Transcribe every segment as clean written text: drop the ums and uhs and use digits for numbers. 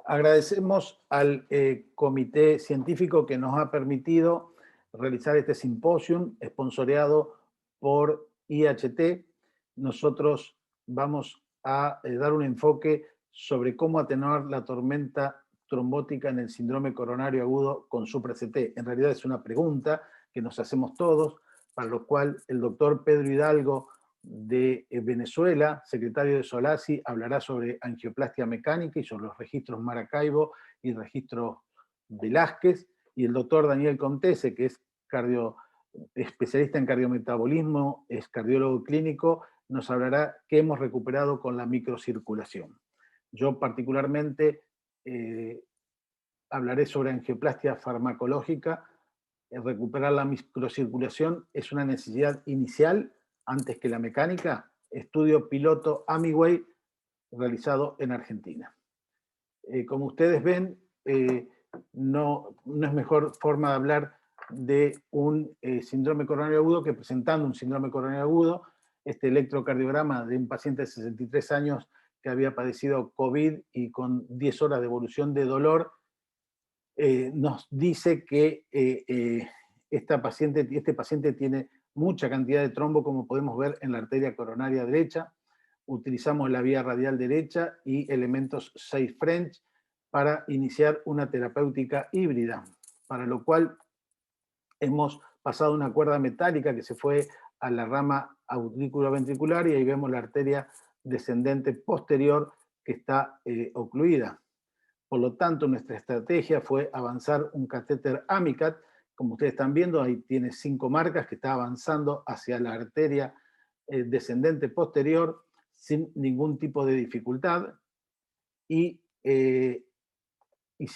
Agradecemos al comité científico que nos ha permitido realizar este simposium esponsoreado por IHT. Nosotros vamos a dar un enfoque sobre cómo atenuar la tormenta trombótica en el síndrome coronario agudo con SupraCT. En realidad es una pregunta que nos hacemos todos, para lo cual el doctor Pedro Hidalgo de Venezuela, secretario de Solasi, hablará sobre angioplastia mecánica y sobre los registros Maracaibo y registros Velázquez, y el doctor Daniel Contese, que es especialista en cardiometabolismo, es cardiólogo clínico, nos hablará qué hemos recuperado con la microcirculación. Yo particularmente hablaré sobre angioplastia farmacológica. Recuperar la microcirculación es una necesidad inicial antes que la mecánica. Estudio piloto Amway realizado en Argentina. Como ustedes ven, no es mejor forma de hablar de un síndrome coronario agudo que presentando un síndrome coronario agudo. Este electrocardiograma de un paciente de 63 años que había padecido COVID y con 10 horas de evolución de dolor, nos dice que este paciente tiene mucha cantidad de trombo, como podemos ver en la arteria coronaria derecha. Utilizamos la vía radial derecha y elementos 6 French para iniciar una terapéutica híbrida, para lo cual hemos pasado una cuerda metálica que se fue a la rama auriculoventricular y ahí vemos la arteria descendente posterior que está ocluida. Por lo tanto, nuestra estrategia fue avanzar un catéter Amicat. Como ustedes están viendo, ahí tiene 5 marcas que está avanzando hacia la arteria descendente posterior sin ningún tipo de dificultad. Y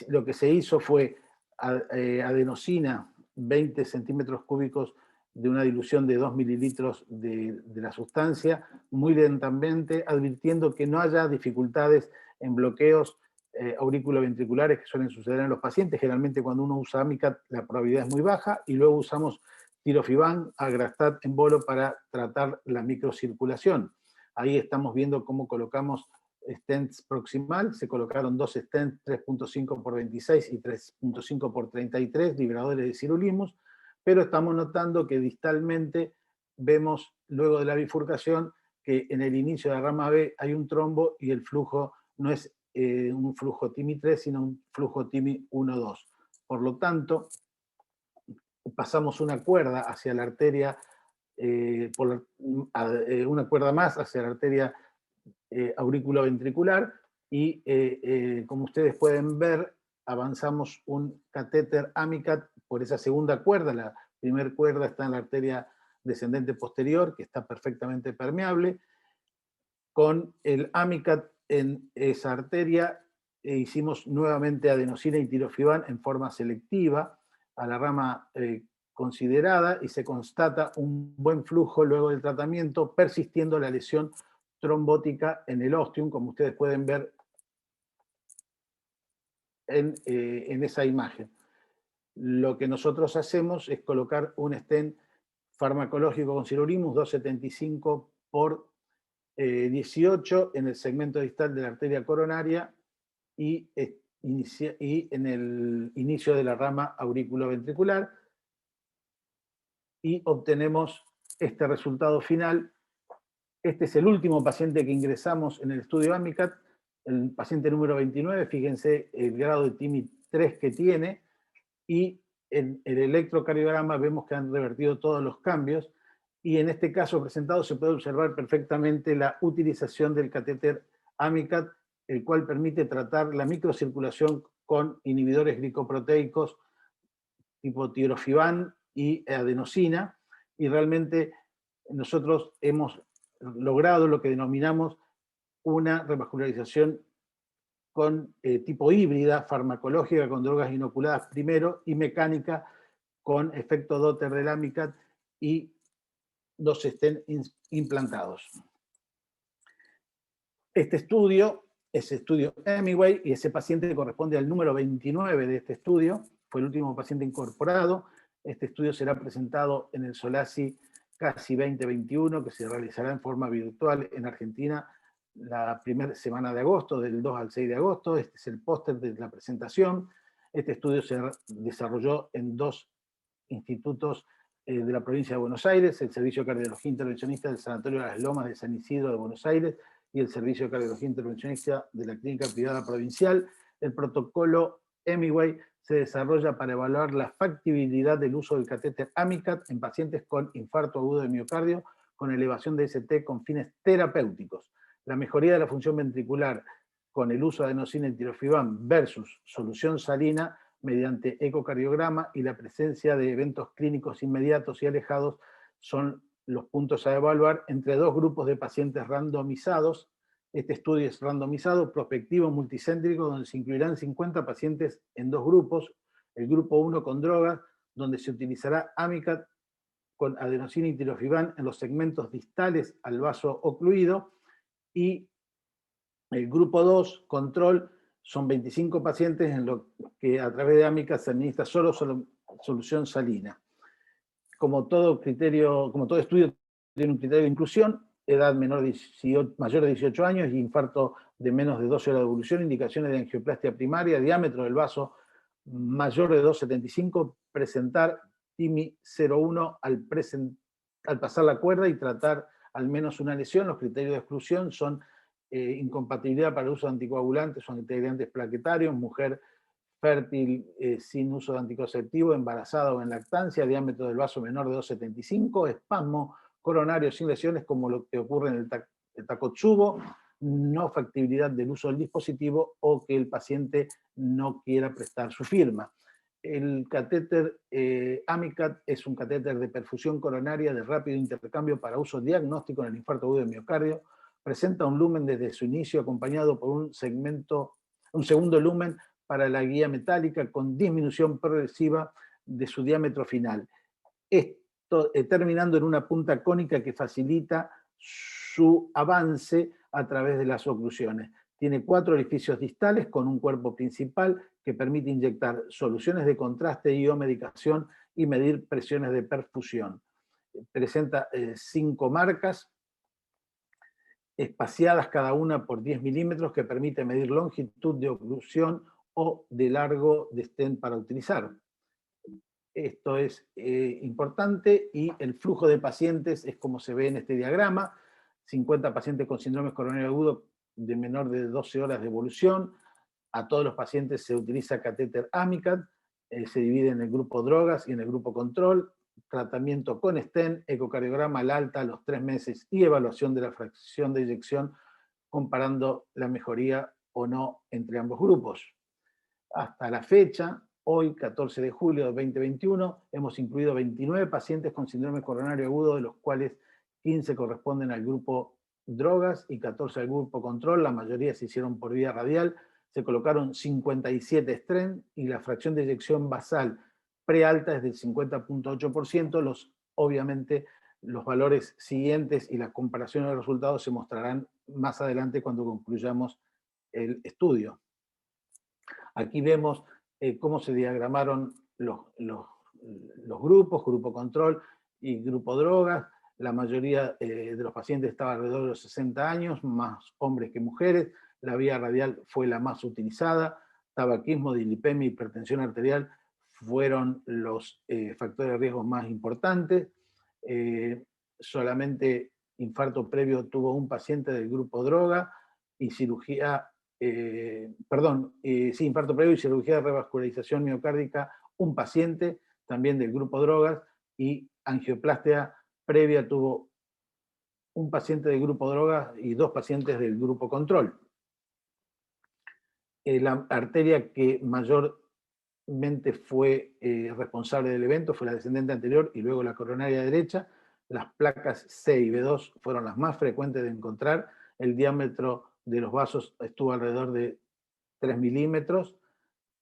lo que se hizo fue adenosina, 20 centímetros cúbicos de una dilución de 2 mililitros de la sustancia, muy lentamente, advirtiendo que no haya dificultades en bloqueos auriculoventriculares que suelen suceder en los pacientes. Generalmente cuando uno usa Amicat la probabilidad es muy baja, y luego usamos tirofiban, agrastat en bolo para tratar la microcirculación. Ahí estamos viendo cómo colocamos stents proximal. Se colocaron 2 stents 3.5 por 26 y 3.5 por 33, liberadores de cirulimus, pero estamos notando que distalmente vemos, luego de la bifurcación, que en el inicio de la rama B hay un trombo y el flujo no es un flujo TIMI 3, sino un flujo TIMI 1-2. Por lo tanto, pasamos una cuerda hacia la arteria, una cuerda más hacia la arteria auriculoventricular y como ustedes pueden ver, avanzamos un catéter Amicat por esa segunda cuerda. La primera cuerda está en la arteria descendente posterior, que está perfectamente permeable. Con el Amicat en esa arteria hicimos nuevamente adenosina y tirofiban en forma selectiva a la rama considerada, y se constata un buen flujo luego del tratamiento, persistiendo la lesión trombótica en el ostium, como ustedes pueden ver en esa imagen. Lo que nosotros hacemos es colocar un stent farmacológico con sirolimus 275 por 18 en el segmento distal de la arteria coronaria y en el inicio de la rama auriculoventricular, y obtenemos este resultado final. Este es el último paciente que ingresamos en el estudio Amicat, el paciente número 29. Fíjense el grado de TIMI 3 que tiene, y en el electrocardiograma vemos que han revertido todos los cambios, y en este caso presentado se puede observar perfectamente la utilización del catéter Amicat, el cual permite tratar la microcirculación con inhibidores glicoproteicos tipo tirofiban y adenosina, y realmente nosotros hemos logrado lo que denominamos una revascularización con tipo híbrida, farmacológica con drogas inoculadas primero y mecánica con efecto Dotter del Amicat, y los estén implantados. Este estudio es estudio Hemingway, y ese paciente corresponde al número 29 de este estudio, fue el último paciente incorporado. Este estudio será presentado en el Solasi CASI 2021, que se realizará en forma virtual en Argentina la primera semana de agosto, del 2 al 6 de agosto. Este es el póster de la presentación. Este estudio se desarrolló en 2 institutos de la provincia de Buenos Aires, el Servicio de Cardiología Intervencionista del Sanatorio de las Lomas de San Isidro de Buenos Aires y el Servicio de Cardiología Intervencionista de la Clínica Privada Provincial. El protocolo Hemingway se desarrolla para evaluar la factibilidad del uso del catéter Amicat en pacientes con infarto agudo de miocardio con elevación de ST con fines terapéuticos. La mejoría de la función ventricular con el uso de adenosina y tirofibam versus solución salina mediante ecocardiograma y la presencia de eventos clínicos inmediatos y alejados son los puntos a evaluar entre 2 grupos de pacientes randomizados. Este estudio es randomizado, prospectivo, multicéntrico, donde se incluirán 50 pacientes en 2 grupos. El grupo 1 con drogas, donde se utilizará Amicat con adenosina y tirofibam en los segmentos distales al vaso ocluido, y el grupo 2, control, son 25 pacientes en lo que a través de Amicat se administra solo solución salina. Como todo estudio tiene un criterio de inclusión, edad mayor de 18 años y infarto de menos de 12 horas de evolución, indicaciones de angioplastia primaria, diámetro del vaso mayor de 2,75, presentar TIMI 01 al pasar la cuerda y tratar al menos una lesión. Los criterios de exclusión son incompatibilidad para el uso de anticoagulantes o integrantes plaquetarios, mujer fértil sin uso de anticonceptivo, embarazada o en lactancia, diámetro del vaso menor de 2,75, espasmo coronario sin lesiones como lo que ocurre en el Takotsubo, no factibilidad del uso del dispositivo o que el paciente no quiera prestar su firma. El catéter Amicat es un catéter de perfusión coronaria de rápido intercambio para uso diagnóstico en el infarto agudo de miocardio. Presenta un lumen desde su inicio acompañado por un segundo lumen para la guía metálica con disminución progresiva de su diámetro final. Esto terminando en una punta cónica que facilita su avance a través de las oclusiones. Tiene 4 orificios distales con un cuerpo principal que permite inyectar soluciones de contraste y o medicación y medir presiones de perfusión. Presenta 5 marcas espaciadas cada una por 10 milímetros que permite medir longitud de oclusión o de largo de stent para utilizar. Esto es importante y el flujo de pacientes es como se ve en este diagrama: 50 pacientes con síndrome coronario agudo de menor de 12 horas de evolución. A todos los pacientes se utiliza catéter Amicat, se divide en el grupo drogas y en el grupo control, tratamiento con stent, ecocardiograma al alta a los 3 meses y evaluación de la fracción de eyección comparando la mejoría o no entre ambos grupos. Hasta la fecha, hoy 14 de julio de 2021, hemos incluido 29 pacientes con síndrome coronario agudo, de los cuales 15 corresponden al grupo drogas y 14 al grupo control. La mayoría se hicieron por vía radial. Se colocaron 57 stents y la fracción de eyección basal prealta es del 50,8%. Obviamente los valores siguientes y las comparaciones de resultados se mostrarán más adelante cuando concluyamos el estudio. Aquí vemos cómo se diagramaron los grupos, grupo control y grupo drogas. La mayoría de los pacientes estaba alrededor de los 60 años, más hombres que mujeres. La vía radial fue la más utilizada. Tabaquismo, dilipemia y hipertensión arterial fueron los factores de riesgo más importantes. Solamente infarto previo tuvo un paciente del grupo droga y cirugía, infarto previo y cirugía de revascularización miocárdica, un paciente también del grupo drogas, y angioplastia previa tuvo un paciente del grupo drogas y 2 pacientes del grupo control. La arteria que mayormente fue responsable del evento fue la descendente anterior y luego la coronaria derecha. Las placas C y B2 fueron las más frecuentes de encontrar. El diámetro de los vasos estuvo alrededor de 3 milímetros.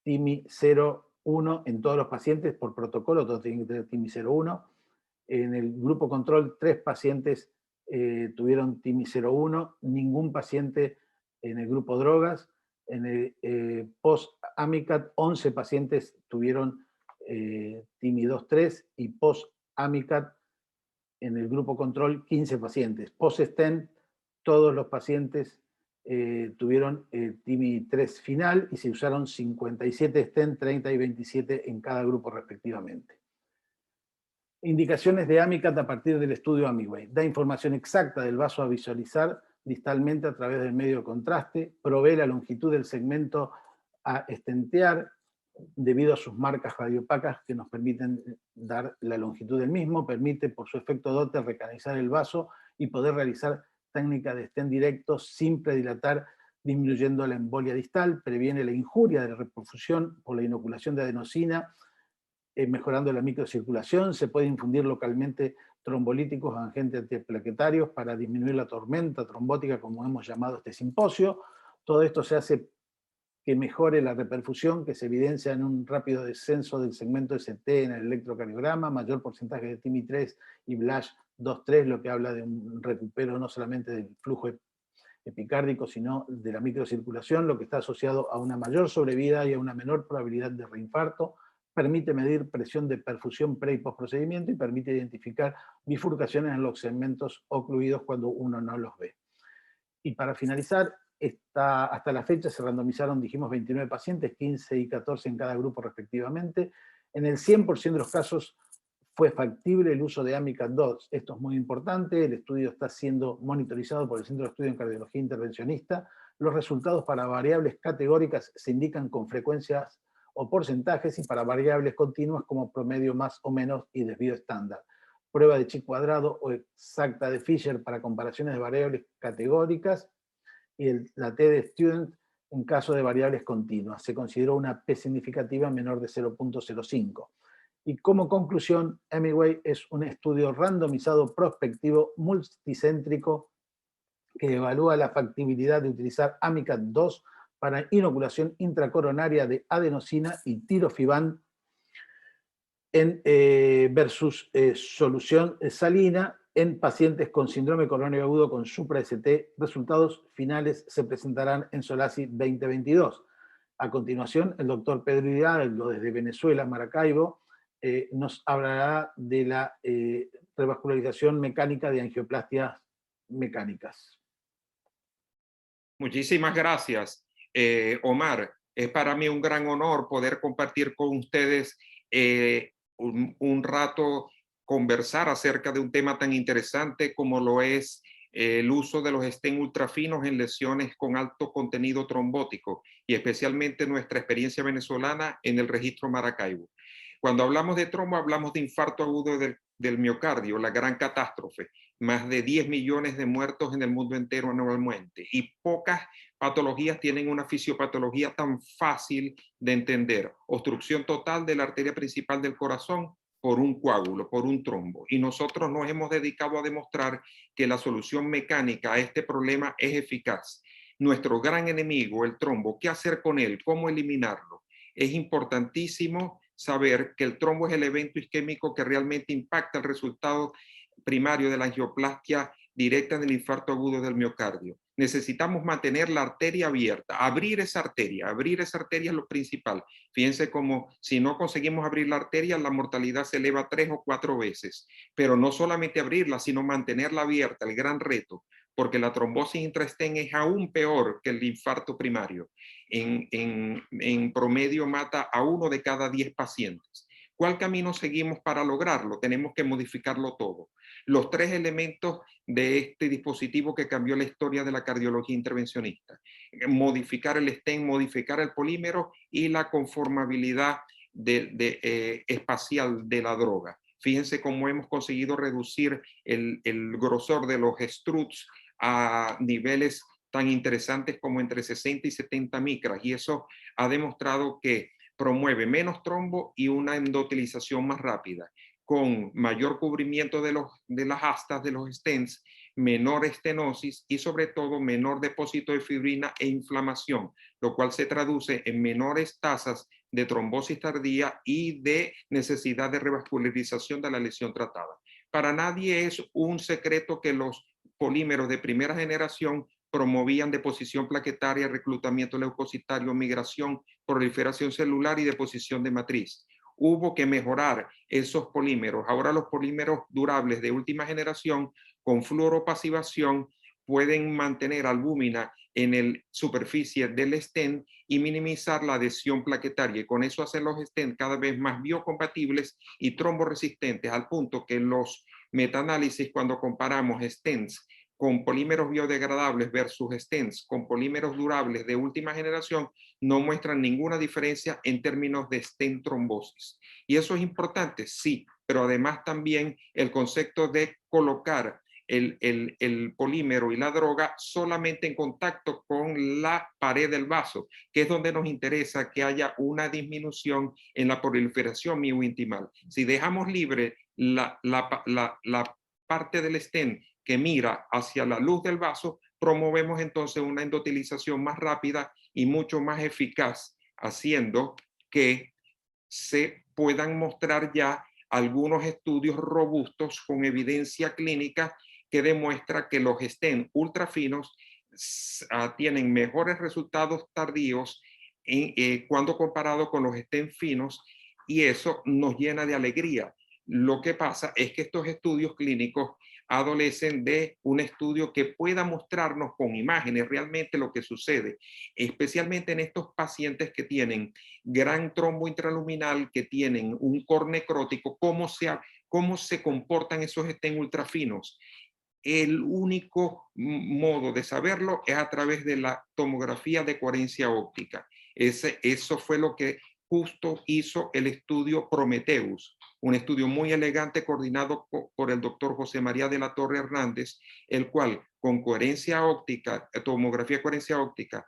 TIMI 0,1 en todos los pacientes por protocolo, todos tienen que tener TIMI 0,1. En el grupo control, 3 pacientes tuvieron TIMI 0,1, ningún paciente en el grupo drogas. En el post-Amicat, 11 pacientes tuvieron TIMI 2,3 y post-Amicat en el grupo control, 15 pacientes. Post-stent, todos los pacientes tuvieron TIMI 3 final y se usaron 57 stent, 30 y 27 en cada grupo respectivamente. Indicaciones de AMICAT a partir del estudio AMIWAY. Da información exacta del vaso a visualizar distalmente a través del medio de contraste, provee la longitud del segmento a estentear debido a sus marcas radiopacas que nos permiten dar la longitud del mismo, permite por su efecto Doppler recanalizar el vaso y poder realizar técnica de stent directo sin predilatar, disminuyendo la embolia distal, previene la injuria de la reperfusión por la inoculación de adenosina, mejorando la microcirculación, se puede infundir localmente trombolíticos o agentes antiplaquetarios para disminuir la tormenta trombótica, como hemos llamado este simposio. Todo esto se hace que mejore la reperfusión, que se evidencia en un rápido descenso del segmento ST en el electrocardiograma, mayor porcentaje de TIMI 3 y BLASH 2-3, lo que habla de un recupero no solamente del flujo epicárdico, sino de la microcirculación, lo que está asociado a una mayor sobrevida y a una menor probabilidad de reinfarto. Permite medir presión de perfusión pre y post procedimiento y permite identificar bifurcaciones en los segmentos ocluidos cuando uno no los ve. Y para finalizar, hasta la fecha se randomizaron, dijimos, 29 pacientes, 15 y 14 en cada grupo respectivamente. En el 100% de los casos fue factible el uso de AMICAT 2. Esto es muy importante, el estudio está siendo monitorizado por el Centro de Estudio en Cardiología Intervencionista. Los resultados para variables categóricas se indican con frecuencias o porcentajes, y para variables continuas como promedio más o menos y desvío estándar. Prueba de chi cuadrado o exacta de Fisher para comparaciones de variables categóricas, y la T de Student en caso de variables continuas. Se consideró una P significativa menor de 0.05. Y como conclusión, AMIWAY es un estudio randomizado prospectivo multicéntrico que evalúa la factibilidad de utilizar AMICAT 2 para inoculación intracoronaria de adenosina y tirofiban versus solución salina en pacientes con síndrome coronario agudo con supra-ST. Resultados finales se presentarán en SOLACI 2022. A continuación, el doctor Pedro Hidalgo, desde Venezuela, Maracaibo, nos hablará de la revascularización mecánica de angioplastias mecánicas. Muchísimas gracias, Omar. Es para mí un gran honor poder compartir con ustedes un rato, conversar acerca de un tema tan interesante como lo es el uso de los stent ultrafinos en lesiones con alto contenido trombótico, y especialmente nuestra experiencia venezolana en el registro Maracaibo. Cuando hablamos de trombo, hablamos de infarto agudo del miocardio, la gran catástrofe. Más de 10 millones de muertos en el mundo entero anualmente, y pocas patologías tienen una fisiopatología tan fácil de entender. Obstrucción total de la arteria principal del corazón por un coágulo, por un trombo. Y nosotros nos hemos dedicado a demostrar que la solución mecánica a este problema es eficaz. Nuestro gran enemigo, el trombo, ¿qué hacer con él? ¿Cómo eliminarlo? Es importantísimo saber que el trombo es el evento isquémico que realmente impacta el resultado primario de la angioplastia directa en el infarto agudo del miocardio. Necesitamos mantener la arteria abierta, abrir esa arteria es lo principal. Fíjense como si no conseguimos abrir la arteria, la mortalidad se eleva 3 o 4 veces. Pero no solamente abrirla, sino mantenerla abierta, el gran reto, porque la trombosis intraestén es aún peor que el infarto primario. En promedio mata a 1 de cada 10 pacientes. ¿Cuál camino seguimos para lograrlo? Tenemos que modificarlo todo. Los 3 elementos de este dispositivo que cambió la historia de la cardiología intervencionista: modificar el stent, modificar el polímero y la conformabilidad espacial de la droga. Fíjense cómo hemos conseguido reducir el grosor de los struts a niveles tan interesantes como entre 60 y 70 micras, y eso ha demostrado que promueve menos trombo y una endotelización más rápida, con mayor cubrimiento de las astas de los stents, menor estenosis y sobre todo menor depósito de fibrina e inflamación, lo cual se traduce en menores tasas de trombosis tardía y de necesidad de revascularización de la lesión tratada. Para nadie es un secreto que los polímeros de primera generación promovían deposición plaquetaria, reclutamiento leucocitario, migración, proliferación celular y deposición de matriz. Hubo que mejorar esos polímeros. Ahora los polímeros durables de última generación, con fluoropasivación, pueden mantener albúmina en la superficie del stent y minimizar la adhesión plaquetaria. Y con eso hacen los stents cada vez más biocompatibles y tromboresistentes, al punto que los metaanálisis, cuando comparamos stents con polímeros biodegradables versus stents con polímeros durables de última generación, no muestran ninguna diferencia en términos de stent trombosis. Y eso es importante, sí, pero además también el concepto de colocar el polímero y la droga solamente en contacto con la pared del vaso, que es donde nos interesa que haya una disminución en la proliferación miointimal. Si dejamos libre la parte del stent que mira hacia la luz del vaso, promovemos entonces una endotelización más rápida y mucho más eficaz, haciendo que se puedan mostrar ya algunos estudios robustos con evidencia clínica que demuestra que los stents ultrafinos tienen mejores resultados tardíos cuando comparado con los stents finos, y eso nos llena de alegría. Lo que pasa es que estos estudios clínicos adolecen de un estudio que pueda mostrarnos con imágenes realmente lo que sucede, especialmente en estos pacientes que tienen gran trombo intraluminal, que tienen un core necrótico, cómo se comportan esos stents ultrafinos. El único modo de saberlo es a través de la tomografía de coherencia óptica. Eso fue lo que justo hizo el estudio Prometheus, un estudio muy elegante coordinado por el doctor José María de la Torre Hernández, el cual con coherencia óptica, tomografía de coherencia óptica,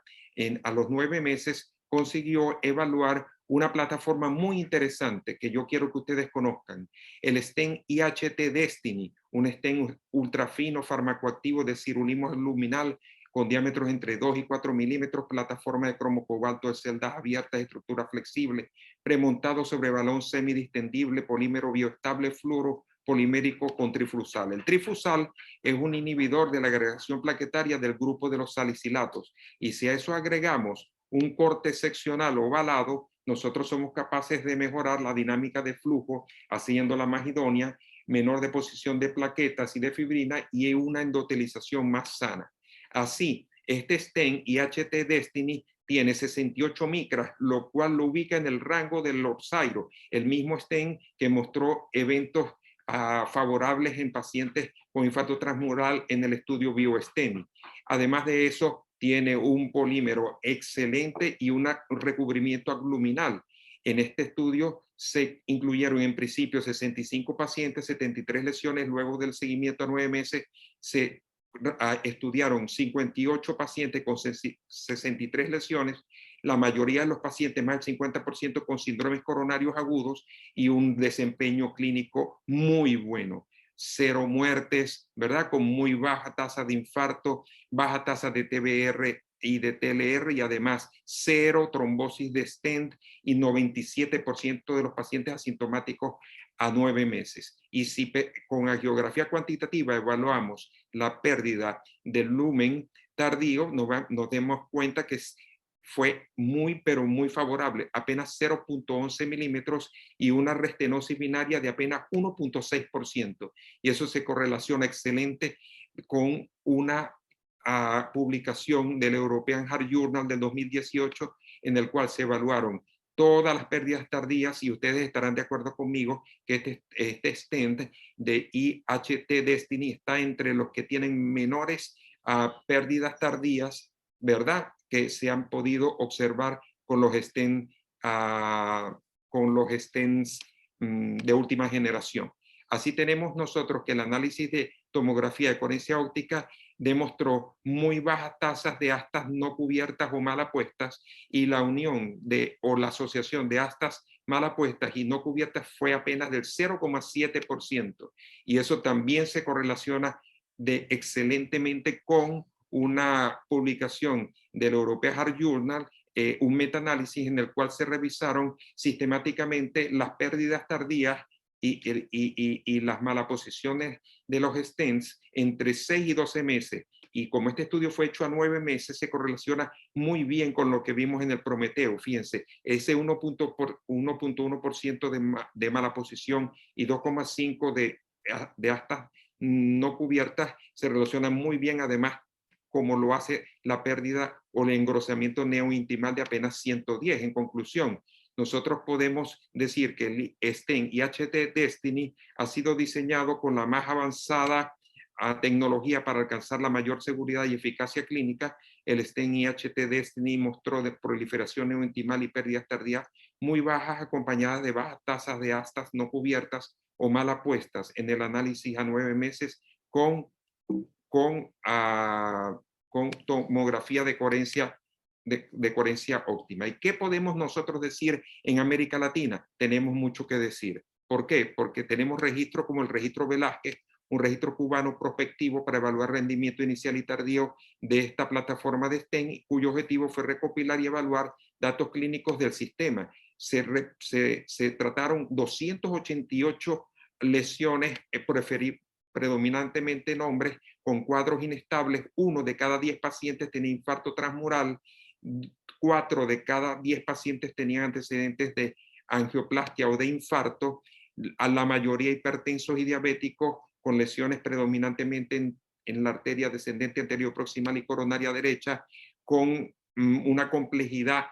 a los 9 meses consiguió evaluar una plataforma muy interesante que yo quiero que ustedes conozcan, el stent IHT Destiny, un stent ultrafino farmacoactivo de cirulismo luminal con diámetros entre 2 y 4 milímetros, plataforma de cromo cobalto de celdas abiertas, estructura flexible, premontado sobre balón semidistendible, polímero bioestable, fluoro polimérico con trifusal. El trifusal es un inhibidor de la agregación plaquetaria del grupo de los salicilatos, y si a eso agregamos un corte seccional ovalado, nosotros somos capaces de mejorar la dinámica de flujo, haciéndola más idónea, menor deposición de plaquetas y de fibrina y una endotelización más sana. Así, este stent IHT Destiny tiene 68 micras, lo cual lo ubica en el rango del Lorzairo, el mismo stent que mostró eventos favorables en pacientes con infarto transmural en el estudio BioSTEMI. Además de eso, tiene un polímero excelente y un recubrimiento agluminal. En este estudio se incluyeron en principio 65 pacientes, 73 lesiones. Luego del seguimiento a 9 meses se estudiaron 58 pacientes con 63 lesiones, la mayoría de los pacientes, más del 50%, con síndromes coronarios agudos y un desempeño clínico muy bueno. 0 muertes, ¿verdad? Con muy baja tasa de infarto, baja tasa de TBR y de TLR, y además 0 trombosis de stent y 97% de los pacientes asintomáticos a 9 meses. Y si con angiografía cuantitativa evaluamos la pérdida del lumen tardío, nos demos cuenta que fue muy, pero muy favorable, apenas 0.11 milímetros y una restenosis binaria de apenas 1.6%. Y eso se correlaciona excelente con una publicación del European Heart Journal del 2018, en el cual se evaluaron todas las pérdidas tardías, y ustedes estarán de acuerdo conmigo que este stent de IHT Destiny está entre los que tienen menores pérdidas tardías, ¿verdad?, que se han podido observar con los stents, de última generación. Así tenemos nosotros que el análisis de tomografía de coherencia óptica demostró muy bajas tasas de astas no cubiertas o mal apuestas, y la unión o la asociación de astas mal apuestas y no cubiertas fue apenas del 0,7%, y eso también se correlaciona excelentemente con una publicación del European Heart Journal, un metaanálisis en el cual se revisaron sistemáticamente las pérdidas tardías y las malaposiciones de los stents entre 6 y 12 meses. Y como este estudio fue hecho a 9 meses, se correlaciona muy bien con lo que vimos en el Prometeo. Fíjense, ese 1.1% de malaposición y 2,5% de astas no cubiertas se relacionan muy bien, además, como lo hace la pérdida o el engrosamiento neointimal de apenas 110. En conclusión, nosotros podemos decir que el stent IHT Destiny ha sido diseñado con la más avanzada tecnología para alcanzar la mayor seguridad y eficacia clínica. El stent IHT Destiny mostró de proliferación neointimal y pérdidas tardías muy bajas, acompañadas de bajas tasas de astas no cubiertas o mal apuestas en el análisis a 9 meses con tomografía de coherencia, de coherencia óptima. ¿Y qué podemos nosotros decir en América Latina? Tenemos mucho que decir. ¿Por qué? Porque tenemos registros como el registro Velázquez, un registro cubano prospectivo para evaluar rendimiento inicial y tardío de esta plataforma de STEM, cuyo objetivo fue recopilar y evaluar datos clínicos del sistema. Se trataron 288 lesiones predominantemente en hombres con cuadros inestables. 1 de cada 10 pacientes tenía infarto transmural, 4 de cada 10 pacientes tenían antecedentes de angioplastia o de infarto, a la mayoría hipertensos y diabéticos con lesiones predominantemente en la arteria descendente anterior proximal y coronaria derecha, con una complejidad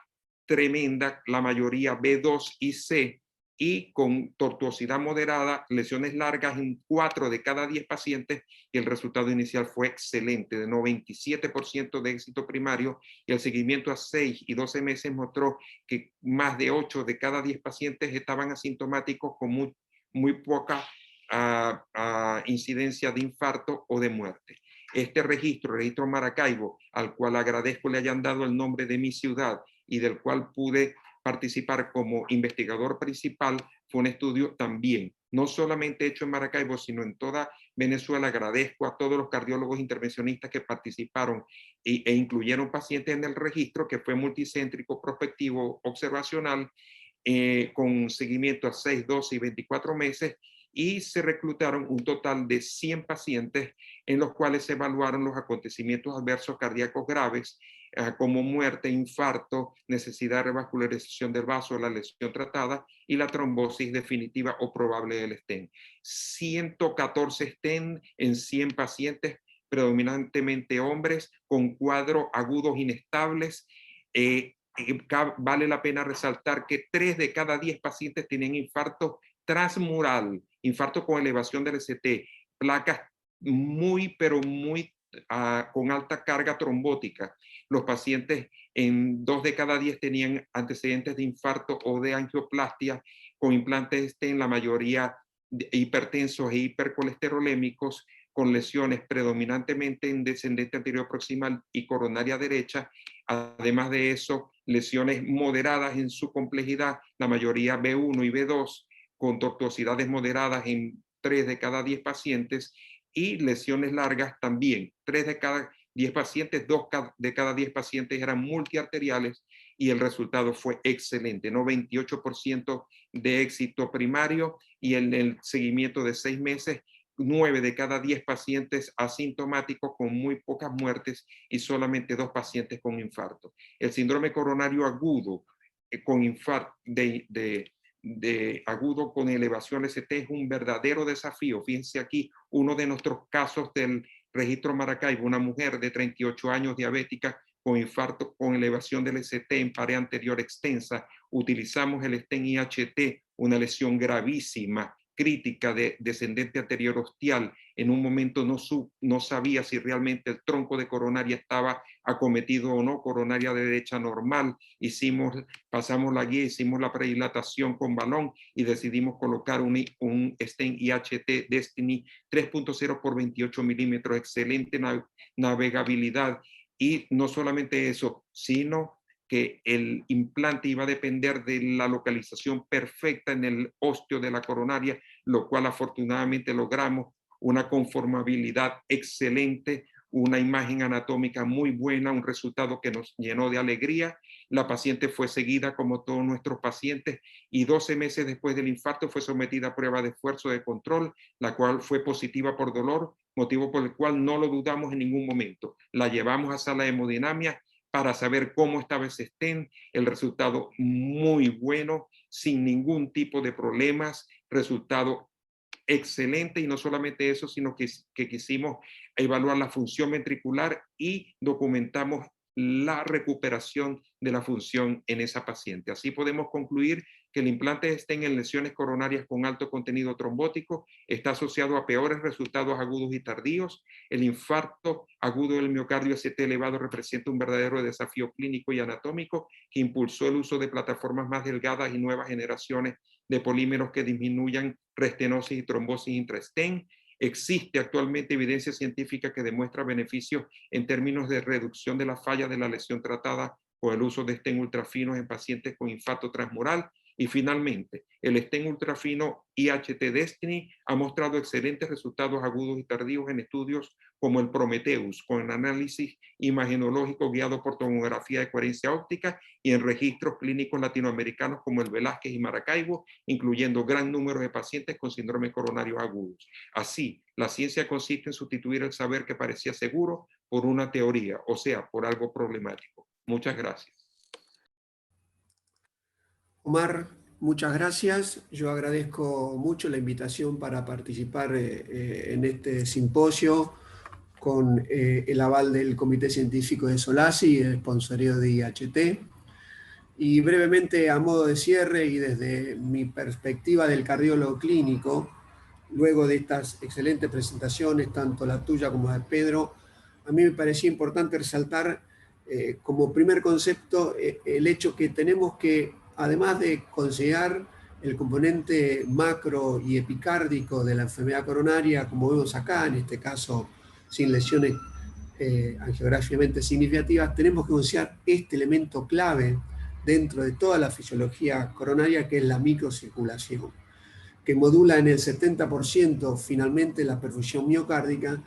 tremenda, la mayoría B2 y C, y con tortuosidad moderada, lesiones largas en 4 de cada 10 pacientes, y el resultado inicial fue excelente, de 97% de éxito primario, y el seguimiento a 6 y 12 meses mostró que más de 8 de cada 10 pacientes estaban asintomáticos con muy poca incidencia de infarto o de muerte. Este registro, registro Maracaibo, al cual agradezco le hayan dado el nombre de mi ciudad y del cual pude participar como investigador principal, fue un estudio también, no solamente hecho en Maracaibo, sino en toda Venezuela. Agradezco a todos los cardiólogos intervencionistas que participaron e incluyeron pacientes en el registro, que fue multicéntrico, prospectivo, observacional, con seguimiento a 6, 12 y 24 meses, y se reclutaron un total de 100 pacientes en los cuales se evaluaron los acontecimientos adversos cardíacos graves, como muerte, infarto, necesidad de revascularización del vaso, la lesión tratada y la trombosis definitiva o probable del stent. 114 stent en 100 pacientes, predominantemente hombres, con cuadros agudos inestables. Vale la pena resaltar que 3 de cada 10 pacientes tienen infarto transmural, infarto con elevación del ST, placas pero muy con alta carga trombótica. Los pacientes en 2 de cada 10 tenían antecedentes de infarto o de angioplastia con implantes en la mayoría hipertensos e hipercolesterolémicos, con lesiones predominantemente en descendente anterior proximal y coronaria derecha. Además de eso, lesiones moderadas en su complejidad, la mayoría B1 y B2, con tortuosidades moderadas en 3 de cada 10 pacientes, y lesiones largas también. 3 de cada 10 pacientes, 2 de cada 10 pacientes eran multiarteriales, y el resultado fue excelente, 98% de éxito primario, y en el seguimiento de 6 meses, 9 de cada 10 pacientes asintomáticos con muy pocas muertes y solamente 2 pacientes con infarto. El síndrome coronario agudo con infarto agudo con elevación ST es un verdadero desafío. Fíjense aquí uno de nuestros casos del registro Maracaibo, una mujer de 38 años diabética con infarto con elevación del ST en pared anterior extensa. Utilizamos el stent IHT, una lesión gravísima, crítica de descendente anterior ostial. En un momento no sabía si realmente el tronco de coronaria estaba acometido o no, coronaria de derecha normal. Pasamos la guía, hicimos la predilatación con balón y decidimos colocar un stent IHT Destiny 3.0 por 28 milímetros, excelente navegabilidad. Y no solamente eso, sino que el implante iba a depender de la localización perfecta en el ósteo de la coronaria, lo cual afortunadamente logramos. Una conformabilidad excelente, una imagen anatómica muy buena, un resultado que nos llenó de alegría. La paciente fue seguida como todos nuestros pacientes, y 12 meses después del infarto fue sometida a prueba de esfuerzo de control, la cual fue positiva por dolor, motivo por el cual no lo dudamos en ningún momento. La llevamos a sala de hemodinamia para saber cómo estaba ese stent. El resultado muy bueno, sin ningún tipo de problemas, resultado excelente, y no solamente eso, sino que quisimos evaluar la función ventricular y documentamos la recuperación de la función en esa paciente. Así podemos concluir que el implante stent en lesiones coronarias con alto contenido trombótico está asociado a peores resultados agudos y tardíos. El infarto agudo del miocardio ST elevado representa un verdadero desafío clínico y anatómico que impulsó el uso de plataformas más delgadas y nuevas generaciones de polímeros que disminuyan restenosis y trombosis intra-stent. Existe actualmente evidencia científica que demuestra beneficios en términos de reducción de la falla de la lesión tratada con el uso de stent ultrafinos en pacientes con infarto transmural. Y finalmente, el stent ultrafino IHT Destiny ha mostrado excelentes resultados agudos y tardíos en estudios como el Prometheus, con análisis imagenológico guiado por tomografía de coherencia óptica, y en registros clínicos latinoamericanos como el Velázquez y Maracaibo, incluyendo gran número de pacientes con síndrome coronario agudos. Así, la ciencia consiste en sustituir el saber que parecía seguro por una teoría, o sea, por algo problemático. Muchas gracias. Omar, muchas gracias. Yo agradezco mucho la invitación para participar en este simposio con el aval del Comité Científico de SOLACI y el sponsorio de IHT. Y brevemente, a modo de cierre y desde mi perspectiva del cardiólogo clínico, luego de estas excelentes presentaciones, tanto la tuya como la de Pedro, a mí me parecía importante resaltar como primer concepto el hecho que tenemos que, además de considerar el componente macro y epicárdico de la enfermedad coronaria, como vemos acá, en este caso sin lesiones angiográficamente significativas, tenemos que considerar este elemento clave dentro de toda la fisiología coronaria, que es la microcirculación, que modula en el 70% finalmente la perfusión miocárdica,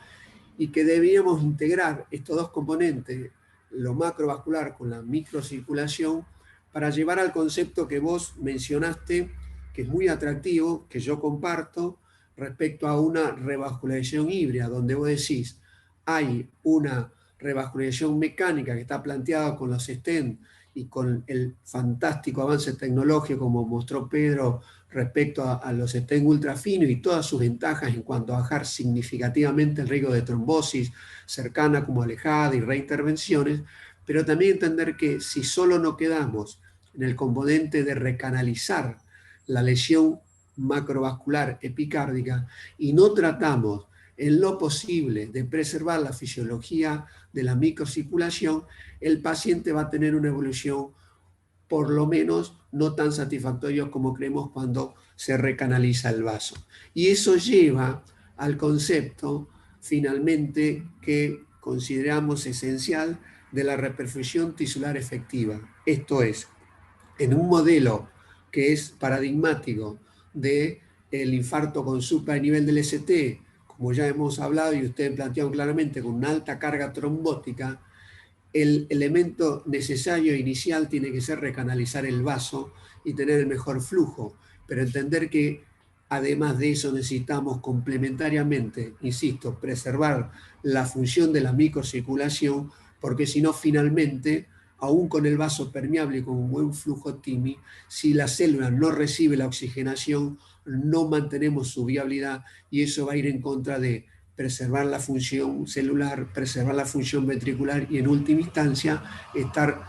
y que deberíamos integrar estos dos componentes, lo macrovascular con la microcirculación, para llevar al concepto que vos mencionaste, que es muy atractivo, que yo comparto, respecto a una revascularización híbrida, donde vos decís, hay una revascularización mecánica que está planteada con los stent y con el fantástico avance tecnológico, como mostró Pedro, respecto a los stent ultrafinos y todas sus ventajas en cuanto a bajar significativamente el riesgo de trombosis cercana como alejada y reintervenciones, pero también entender que si solo nos quedamos en el componente de recanalizar la lesión macrovascular epicárdica y no tratamos en lo posible de preservar la fisiología de la microcirculación, el paciente va a tener una evolución por lo menos no tan satisfactoria como creemos cuando se recanaliza el vaso. Y eso lleva al concepto, finalmente, que consideramos esencial de la reperfusión tisular efectiva. Esto es, en un modelo que es paradigmático del infarto con supranivel del ST, como ya hemos hablado y ustedes plantearon claramente, con una alta carga trombótica, el elemento necesario inicial tiene que ser recanalizar el vaso y tener el mejor flujo, pero entender que además de eso necesitamos complementariamente, insisto, preservar la función de la microcirculación, porque si no, finalmente, aún con el vaso permeable y con un buen flujo TIMI, si la célula no recibe la oxigenación, no mantenemos su viabilidad, y eso va a ir en contra de preservar la función celular, preservar la función ventricular y en última instancia estar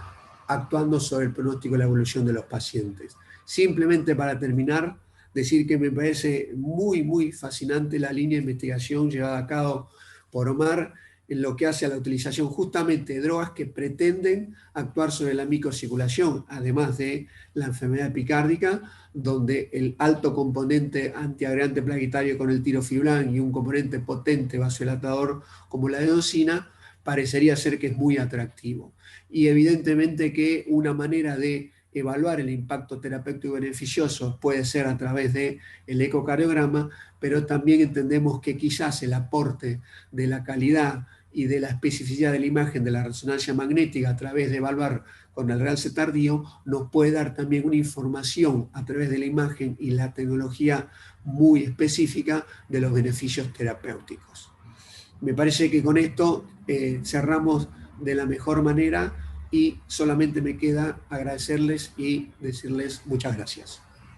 actuando sobre el pronóstico y la evolución de los pacientes. Simplemente para terminar, decir que me parece muy, muy fascinante la línea de investigación llevada a cabo por Omar en lo que hace a la utilización justamente de drogas que pretenden actuar sobre la microcirculación, además de la enfermedad epicárdica, donde el alto componente antiagregante plaquetario con el tirofibrán y un componente potente vasodilatador como la edosina parecería ser que es muy atractivo. Y evidentemente que una manera de evaluar el impacto terapéutico beneficioso puede ser a través del ecocardiograma, pero también entendemos que quizás el aporte de la calidad y de la especificidad de la imagen de la resonancia magnética a través de evaluar con el realce tardío nos puede dar también una información a través de la imagen y la tecnología muy específica de los beneficios terapéuticos. Me parece que con esto cerramos de la mejor manera y solamente me queda agradecerles y decirles muchas gracias.